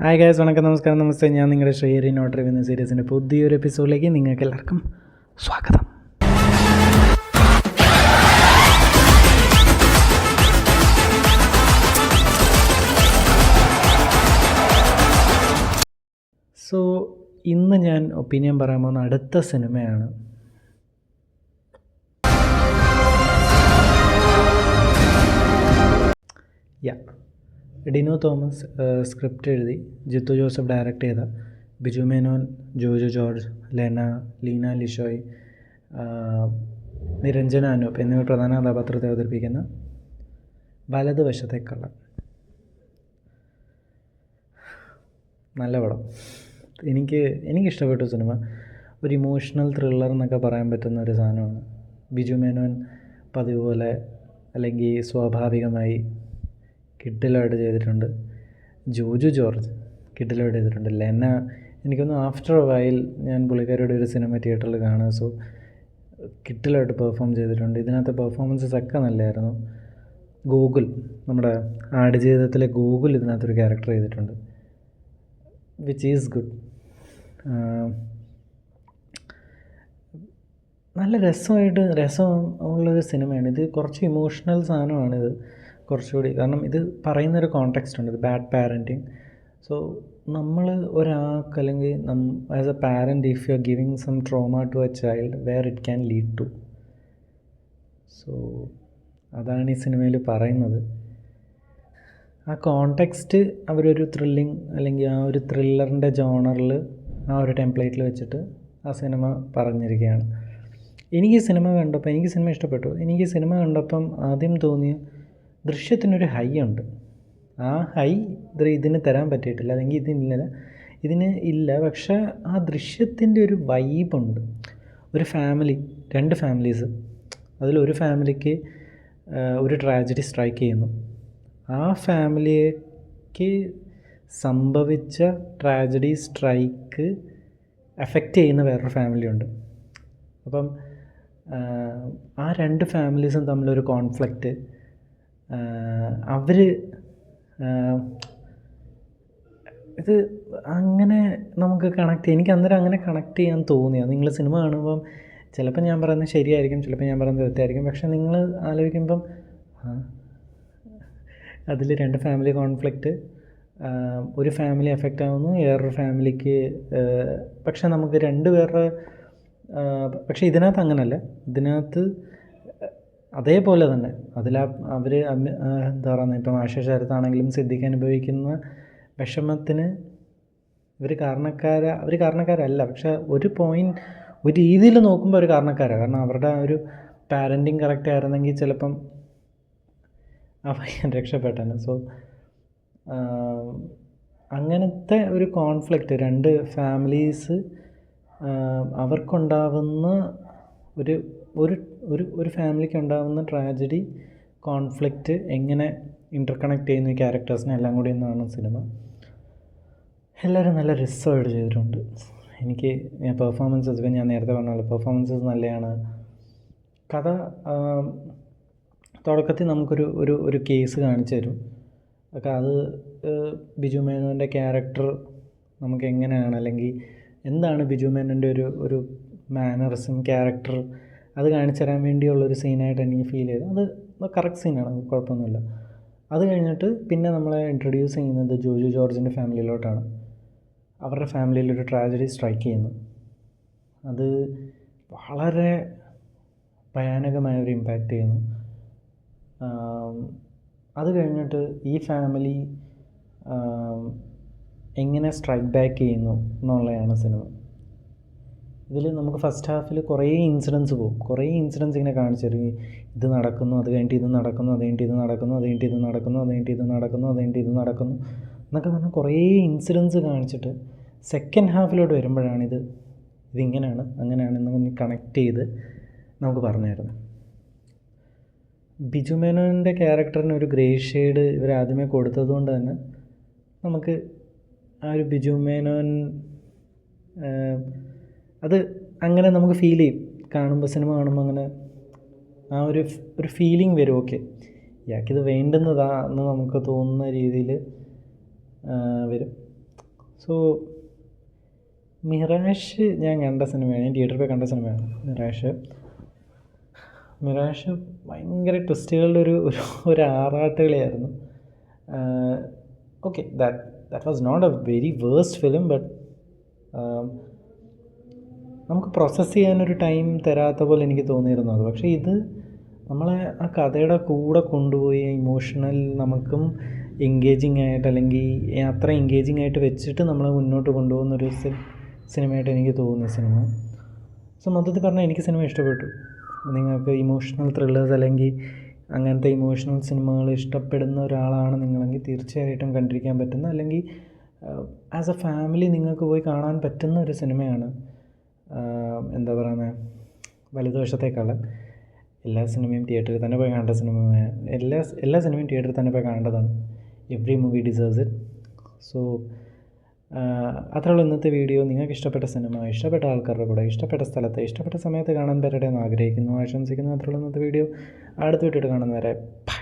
Hi guys, വണക്കം, നമസ്കാരം, നമസ്തേ. ഞാൻ നിങ്ങളുടെ ശ്രീഹരി നോട്ട് റിവ്യൂ എന്ന സീരീസിൻ്റെ പുതിയൊരു എപ്പിസോഡിലേക്ക് നിങ്ങൾക്ക് എല്ലാവർക്കും സ്വാഗതം. സോ ഇന്ന് ഞാൻ ഒപ്പീനിയൻ പറയാൻ പോകുന്ന അടുത്ത സിനിമയാണ് ഡിനോ തോമസ് സ്ക്രിപ്റ്റ് എഴുതി ജിത്തു ജോസഫ് ഡയറക്റ്റ് ചെയ്ത, ബിജു മേനോൻ, ജോജു ജോർജ്, ലീന ലിഷോയ്, നിരഞ്ജന അനൂപ് എന്നിവർ പ്രധാന കഥാപാത്രത്തെ അവതരിപ്പിക്കുന്ന വലതുവശത്തെ കള്ളൻ. നല്ല പടം. എനിക്കിഷ്ടപ്പെട്ടു സിനിമ. ഒരു ഇമോഷണൽ ത്രില്ലർ എന്നൊക്കെ പറയാൻ പറ്റുന്ന ഒരു സാധനമാണ്. ബിജു മേനോൻ പതിവ് പോലെ അല്ലെങ്കിൽ സ്വാഭാവികമായി കിഡിലായിട്ട് ചെയ്തിട്ടുണ്ട്. ജോജു ജോർജ് കിഡിലായിട്ട് ചെയ്തിട്ടുണ്ട്. ലെന, എനിക്കൊന്ന് ആഫ്റ്റർ എ വൈൽ ഞാൻ പുള്ളിക്കാരുടെ ഒരു സിനിമ തിയേറ്ററിൽ കാണുക. സോ കിഡിലായിട്ട് പെർഫോം ചെയ്തിട്ടുണ്ട്. ഇതിനകത്ത് പെർഫോമൻസസ് ഒക്കെ നല്ലതായിരുന്നു. ഗോകുൽ, നമ്മുടെ ആടുജീവിതത്തിലെ ഗോകുൽ ഇതിനകത്തൊരു ക്യാരക്ടർ ചെയ്തിട്ടുണ്ട്, വിച്ച് ഈസ് ഗുഡ്. നല്ല രസമുള്ളൊരു സിനിമയാണ്. ഇത് കുറച്ച് ഇമോഷണൽ സാധനമാണിത് കുറച്ചുകൂടി. കാരണം ഇത് പറയുന്നൊരു കോണ്ടെക്സ്റ്റ് ഉണ്ട്. ഇത് ബാഡ് പാരൻറ്റിങ്. സോ നമ്മൾ ഒരാൾക്ക് അല്ലെങ്കിൽ as a parent, if you are giving some trauma to a child, where it can lead to. So അതാണ് ഈ സിനിമയിൽ പറയുന്നത്. ആ കോണ്ടെക്സ്റ്റ് അവരൊരു ത്രില്ലിങ് അല്ലെങ്കിൽ ആ ഒരു ത്രില്ലറിൻ്റെ ജോണറിൽ ആ ഒരു ടെംപ്ലേറ്റിൽ വെച്ചിട്ട് ആ സിനിമ പറഞ്ഞിരിക്കുകയാണ്. എനിക്ക് സിനിമ ഇഷ്ടപ്പെട്ടു. എനിക്ക് സിനിമ കണ്ടപ്പം ആദ്യം തോന്നിയ ദൃശ്യത്തിനൊരു ഹൈ ഉണ്ട്. ആ ഹൈ ഇതിന് തരാൻ പറ്റിയിട്ടില്ല, അല്ലെങ്കിൽ ഇതിന് ഇല്ല. പക്ഷേ ആ ദൃശ്യത്തിൻ്റെ ഒരു വൈബുണ്ട്. ഒരു ഫാമിലി, 2 ഫാമിലീസ്, അതിലൊരു ഫാമിലിക്ക് ഒരു ട്രാജഡി സ്ട്രൈക്ക് ചെയ്യുന്നു. ആ ഫാമിലിക്ക് സംഭവിച്ച ട്രാജഡി സ്ട്രൈക്ക് എഫക്റ്റ് ചെയ്യുന്ന വേറൊരു ഫാമിലിയുണ്ട്. അപ്പം ആ 2 ഫാമിലീസും തമ്മിലൊരു കോൺഫ്ലിക്റ്റ്, ഇത് അങ്ങനെ നമുക്ക് എനിക്ക് അന്നേരം അങ്ങനെ കണക്ട് ചെയ്യാൻ തോന്നിയത്. നിങ്ങൾ സിനിമ കാണുമ്പം ചിലപ്പോൾ ഞാൻ പറയുന്നത് ശരിയായിരിക്കും, ചിലപ്പോൾ ഞാൻ പറയുന്നത് തെറ്റായിരിക്കും. പക്ഷെ നിങ്ങൾ ആലോചിക്കുമ്പം അതിൽ 2 ഫാമിലി കോൺഫ്ലിക്റ്റ്, ഒരു ഫാമിലി എഫക്റ്റ് ആവുന്നു, വേറൊരു ഫാമിലിക്ക്. പക്ഷെ നമുക്ക് 2 പേരുടെ പക്ഷേ ഇതിനകത്ത് അങ്ങനല്ല. ഇതിനകത്ത് അതേപോലെ തന്നെ അവർ എന്താ പറയുന്നത്, ഇപ്പം ആശ ശരത്താണെങ്കിലും സിദ്ദിഖ് അനുഭവിക്കുന്ന വിഷമത്തിന് അവർ കാരണക്കാരല്ല. പക്ഷേ ഒരു രീതിയിൽ നോക്കുമ്പോൾ അവർ കാരണക്കാരാണ്. കാരണം അവരുടെ ആ ഒരു പാരൻറ്റിങ് കറക്റ്റ് ആയിരുന്നെങ്കിൽ ചിലപ്പം ആ പയ്യൻ രക്ഷപ്പെട്ടനെ. സോ അങ്ങനത്തെ ഒരു കോൺഫ്ലിക്റ്റ്, 2 ഫാമിലീസ് അവർക്കുണ്ടാവുന്ന ഒരു ഫാമിലിക്ക് ഉണ്ടാകുന്ന ട്രാജഡി കോൺഫ്ലിക്റ്റ് എങ്ങനെ ഇൻ്റർകണക്ട് ചെയ്യുന്ന ഈ ക്യാരക്ടേഴ്സിനെ എല്ലാം കൂടി എന്നാണ് സിനിമ. എല്ലാവരും നല്ല രസമായിട്ട് ചെയ്തിട്ടുണ്ട്. പെർഫോമൻസസ്, ഞാൻ നേരത്തെ പറഞ്ഞല്ലോ, പെർഫോമൻസസ് നല്ലതാണ്. കഥ തുടക്കത്തിൽ നമുക്കൊരു കേസ് കാണിച്ചു തരും. ഒക്കെ അത് ബിജു മേനോൻ്റെ ക്യാരക്ടർ നമുക്ക് എങ്ങനെയാണ്, അല്ലെങ്കിൽ എന്താണ് ബിജു മേനോൻ്റെ ഒരു മാനറിസം, ക്യാരക്ടർ, അത് കാണിച്ചു തരാൻ വേണ്ടിയുള്ളൊരു സീനായിട്ട് എനിക്ക് ഫീൽ ചെയ്തു. അത് കറക്റ്റ് സീനാണ്, കുഴപ്പമൊന്നുമില്ല. അത് കഴിഞ്ഞിട്ട് പിന്നെ നമ്മളെ ഇൻട്രൊഡ്യൂസ് ചെയ്യുന്നത് ജോജു ജോർജിൻ്റെ ഫാമിലിയിലോട്ടാണ്. അവരുടെ ഫാമിലിയിലൊരു ട്രാജഡി സ്ട്രൈക്ക് ചെയ്യുന്നു. അത് വളരെ ഭയാനകമായൊരു ഇമ്പാക്റ്റ് ചെയ്യുന്നു. അത് കഴിഞ്ഞിട്ട് ഈ ഫാമിലി എങ്ങനെ സ്ട്രൈക്ക് ബാക്ക് ചെയ്യുന്നു എന്നുള്ളതാണ് സിനിമ. ഇതിൽ നമുക്ക് ഫസ്റ്റ് ഹാഫിൽ കുറേ ഇൻസിഡൻസ് ഇങ്ങനെ കാണിച്ചു തരും. ഇത് നടക്കുന്നു, അത് കഴിഞ്ഞിട്ട് ഇത് നടക്കുന്നു, അത് കഴിഞ്ഞിട്ട് ഇത് നടക്കുന്നു, അത് കഴിഞ്ഞിട്ട് ഇത് നടക്കുന്നു, അത് കഴിഞ്ഞിട്ട് ഇത് നടക്കുന്നു, അത് കഴിഞ്ഞിട്ട് ഇത് നടക്കുന്നു എന്നൊക്കെ പറഞ്ഞാൽ കുറേ ഇൻസിഡൻസ് കാണിച്ചിട്ട് സെക്കൻഡ് ഹാഫിലോട്ട് വരുമ്പോഴാണ് ഇതിങ്ങനെയാണ് അങ്ങനെയാണെന്ന് കണക്ട് ചെയ്ത് നമുക്ക് പറഞ്ഞു തരുന്നത്. ബിജു മേനോൻ്റെ ക്യാരക്ടറിന് ഒരു ഗ്രേ ഷെയ്ഡ് ഇവരാദ്യമേ കൊടുത്തതുകൊണ്ട് തന്നെ നമുക്ക് ആ ഒരു ബിജു മേനോൻ അത് അങ്ങനെ നമുക്ക് ഫീൽ ചെയ്യും. സിനിമ കാണുമ്പോൾ അങ്ങനെ ആ ഒരു ഫീലിംഗ് വരും. ഓക്കെ, ഇയാൾക്കിത് വേണ്ടുന്നതാ എന്ന് നമുക്ക് തോന്നുന്ന രീതിയിൽ വരും. സോ മിറാഷ് ഞാൻ കണ്ട സിനിമയാണ്, ഞാൻ തിയേറ്ററിൽ പോയി കണ്ട സിനിമയാണ് മിറാഷ് ഭയങ്കര ട്വിസ്റ്റുകളുടെ ഒരു ആറാട്ടുകളിയായിരുന്നു. Okay, that was not a very worst film, but നമുക്ക് പ്രോസസ്സ് ചെയ്യാനൊരു ടൈം തരാത്ത പോലെ എനിക്ക് തോന്നിയിരുന്നു അത്. പക്ഷേ ഇത് നമ്മളെ ആ കഥയുടെ കൂടെ കൊണ്ടുപോയി ഇമോഷണൽ നമുക്കും എൻഗേജിങ് ആയിട്ട്, അല്ലെങ്കിൽ അത്ര എൻഗേജിങ് ആയിട്ട് വെച്ചിട്ട് നമ്മളെ മുന്നോട്ട് കൊണ്ടുപോകുന്നൊരു സിനിമയായിട്ട് എനിക്ക് തോന്നുന്നു സിനിമ. സോ മൊത്തത്തിൽ പറഞ്ഞാൽ എനിക്ക് സിനിമ ഇഷ്ടപ്പെട്ടു. നിങ്ങൾക്ക് ഇമോഷണൽ ത്രില്ലേഴ്സ് അല്ലെങ്കിൽ അങ്ങനത്തെ ഇമോഷണൽ സിനിമകൾ ഇഷ്ടപ്പെടുന്ന ഒരാളാണ് നിങ്ങളെങ്കിൽ തീർച്ചയായിട്ടും കണ്ടിരിക്കാൻ പറ്റുന്ന, അല്ലെങ്കിൽ ആസ് എ ഫാമിലി നിങ്ങൾക്ക് പോയി കാണാൻ പറ്റുന്ന ഒരു സിനിമയാണ്. എന്താ പറയുന്നത്, വലതുവശത്തേക്കാൾ എല്ലാ സിനിമയും തിയേറ്ററിൽ തന്നെ പോയി കാണേണ്ട സിനിമയാണ്. എല്ലാ സിനിമയും തിയേറ്ററിൽ തന്നെ പോയി കാണേണ്ടതാണ്. Every movie deserves it. So അത്രയുള്ള ഇന്നത്തെ വീഡിയോ. നിങ്ങൾക്ക് ഇഷ്ടപ്പെട്ട സിനിമ ഇഷ്ടപ്പെട്ട ആൾക്കാരുടെ കൂടെ ഇഷ്ടപ്പെട്ട സ്ഥലത്ത് ഇഷ്ടപ്പെട്ട സമയത്ത് കാണാൻ പറ്റട്ടെ എന്ന് ആഗ്രഹിക്കുന്നു, ആശംസിക്കുന്നു. അത്രയുള്ള ഇന്നത്തെ വീഡിയോ. അടുത്ത വീഡിയോ കാണുന്നവരെ ബൈ.